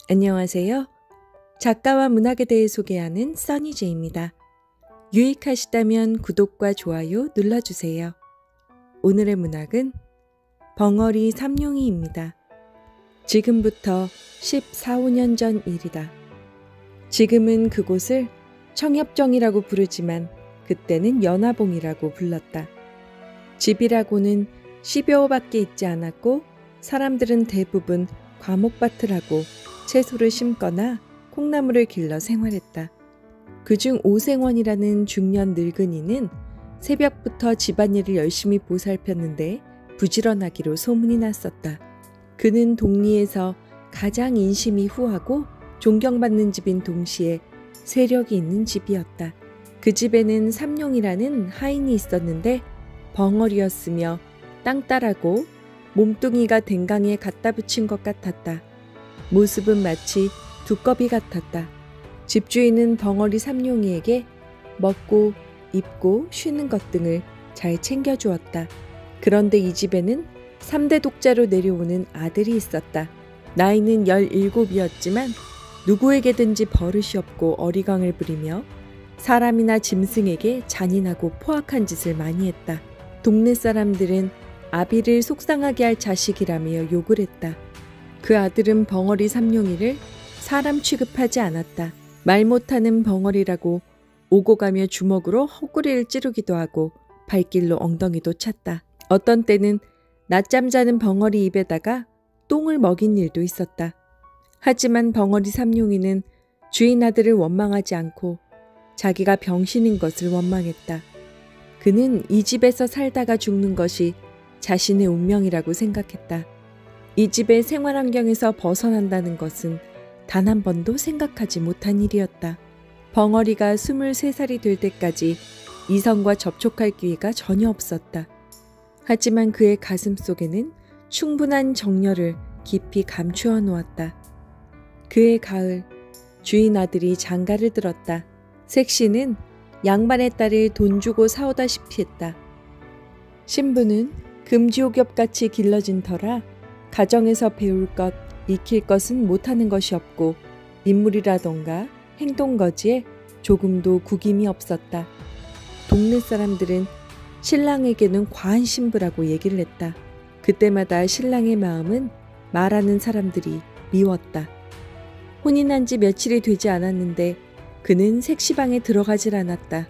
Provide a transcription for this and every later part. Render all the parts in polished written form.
안녕하세요. 작가와 문학에 대해 소개하는 써니제입니다. 유익하시다면 구독과 좋아요 눌러주세요. 오늘의 문학은 벙어리 삼룡이입니다. 지금부터 14, 15년 전 일이다. 지금은 그곳을 청협정이라고 부르지만 그때는 연화봉이라고 불렀다. 집이라고는 10여 호밖에 있지 않았고 사람들은 대부분 과목밭을 하고 채소를 심거나 콩나물을 길러 생활했다. 그중 오생원이라는 중년 늙은이는 새벽부터 집안일을 열심히 보살폈는데 부지런하기로 소문이 났었다. 그는 동리에서 가장 인심이 후하고 존경받는 집인 동시에 세력이 있는 집이었다. 그 집에는 삼룡이라는 하인이 있었는데 벙어리였으며 땅따라고 몸뚱이가 댕강에 갖다 붙인 것 같았다. 모습은 마치 두꺼비 같았다. 집주인은 벙어리 삼룡이에게 먹고 입고 쉬는 것 등을 잘 챙겨주었다. 그런데 이 집에는 3대 독자로 내려오는 아들이 있었다. 나이는 17이었지만 누구에게든지 버릇이 없고 어리광을 부리며 사람이나 짐승에게 잔인하고 포악한 짓을 많이 했다. 동네 사람들은 아비를 속상하게 할 자식이라며 욕을 했다. 그 아들은 벙어리 삼룡이를 사람 취급하지 않았다. 말 못하는 벙어리라고 오고 가며 주먹으로 헛구리를 찌르기도 하고 발길로 엉덩이도 찼다. 어떤 때는 낮잠 자는 벙어리 입에다가 똥을 먹인 일도 있었다. 하지만 벙어리 삼룡이는 주인 아들을 원망하지 않고 자기가 병신인 것을 원망했다. 그는 이 집에서 살다가 죽는 것이 자신의 운명이라고 생각했다. 이 집의 생활 환경에서 벗어난다는 것은 단 한 번도 생각하지 못한 일이었다. 벙어리가 23살이 될 때까지 이성과 접촉할 기회가 전혀 없었다. 하지만 그의 가슴 속에는 충분한 정열을 깊이 감추어 놓았다. 그의 가을, 주인 아들이 장가를 들었다. 색시는 양반의 딸을 돈 주고 사오다시피 했다. 신부는 금지옥엽같이 길러진 터라 가정에서 배울 것, 익힐 것은 못하는 것이 없고 인물이라던가 행동거지에 조금도 구김이 없었다. 동네 사람들은 신랑에게는 과한 신부라고 얘기를 했다. 그때마다 신랑의 마음은 말하는 사람들이 미웠다. 혼인한 지 며칠이 되지 않았는데 그는 색시방에 들어가질 않았다.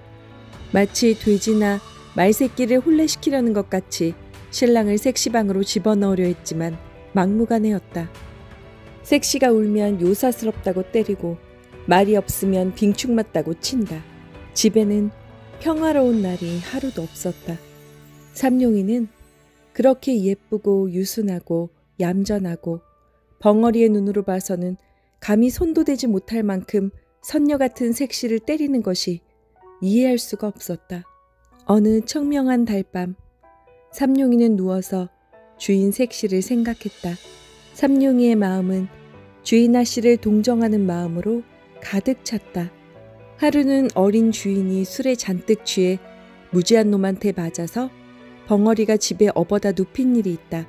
마치 돼지나 말새끼를 혼례시키려는 것 같이 신랑을 색시방으로 집어넣으려 했지만 막무가내였다. 색시가 울면 요사스럽다고 때리고 말이 없으면 빙축 맞다고 친다. 집에는 평화로운 날이 하루도 없었다. 삼룡이는 그렇게 예쁘고 유순하고 얌전하고 벙어리의 눈으로 봐서는 감히 손도 대지 못할 만큼 선녀 같은 색시를 때리는 것이 이해할 수가 없었다. 어느 청명한 달밤 삼룡이는 누워서 주인 색시를 생각했다. 삼룡이의 마음은 주인 아씨를 동정하는 마음으로 가득 찼다. 하루는 어린 주인이 술에 잔뜩 취해 무지한 놈한테 맞아서 벙어리가 집에 업어다 눕힌 일이 있다.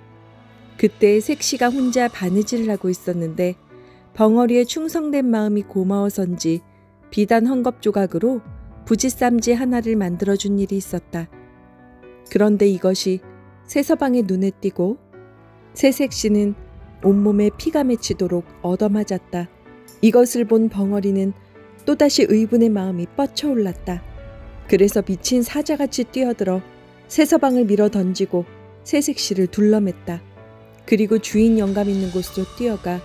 그때 색시가 혼자 바느질을 하고 있었는데 벙어리의 충성된 마음이 고마워서인지 비단 헝겊 조각으로 부지쌈지 하나를 만들어준 일이 있었다. 그런데 이것이 새서방의 눈에 띄고 새색시는 온몸에 피가 맺히도록 얻어맞았다. 이것을 본 벙어리는 또다시 의분의 마음이 뻗쳐올랐다. 그래서 미친 사자같이 뛰어들어 새서방을 밀어 던지고 새색시를 둘러맸다. 그리고 주인 영감 있는 곳으로 뛰어가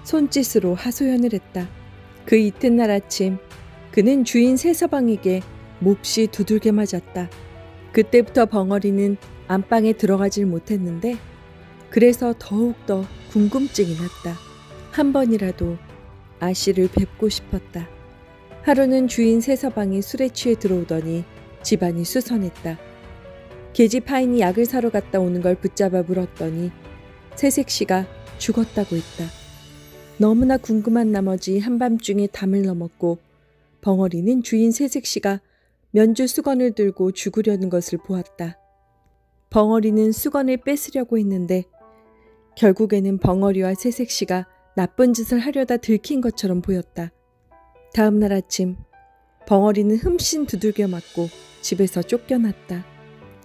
손짓으로 하소연을 했다. 그 이튿날 아침 그는 주인 새서방에게 몹시 두들겨 맞았다. 그때부터 벙어리는 안방에 들어가질 못했는데 그래서 더욱더 궁금증이 났다. 한 번이라도 아씨를 뵙고 싶었다. 하루는 주인 새서방이 술에 취해 들어오더니 집안이 수선했다. 계집 하인이 약을 사러 갔다 오는 걸 붙잡아 물었더니 새색시가 죽었다고 했다. 너무나 궁금한 나머지 한밤중에 담을 넘었고 벙어리는 주인 새색시가 면주 수건을 들고 죽으려는 것을 보았다. 벙어리는 수건을 뺏으려고 했는데 결국에는 벙어리와 새색시가 나쁜 짓을 하려다 들킨 것처럼 보였다. 다음 날 아침 벙어리는 흠씬 두들겨 맞고 집에서 쫓겨났다.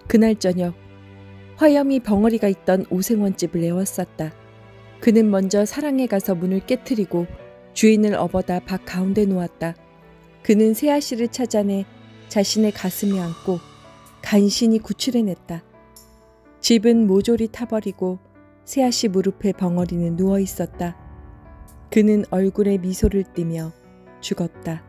그날 저녁 화염이 벙어리가 있던 오생원집을 내왔었다. 그는 먼저 사랑에 가서 문을 깨트리고 주인을 업어다 박 가운데 놓았다. 그는 새아씨를 찾아내 자신의 가슴에 안고 간신히 구출해냈다. 집은 모조리 타버리고 새아씨 무릎에 벙어리는 누워 있었다. 그는 얼굴에 미소를 띠며 죽었다.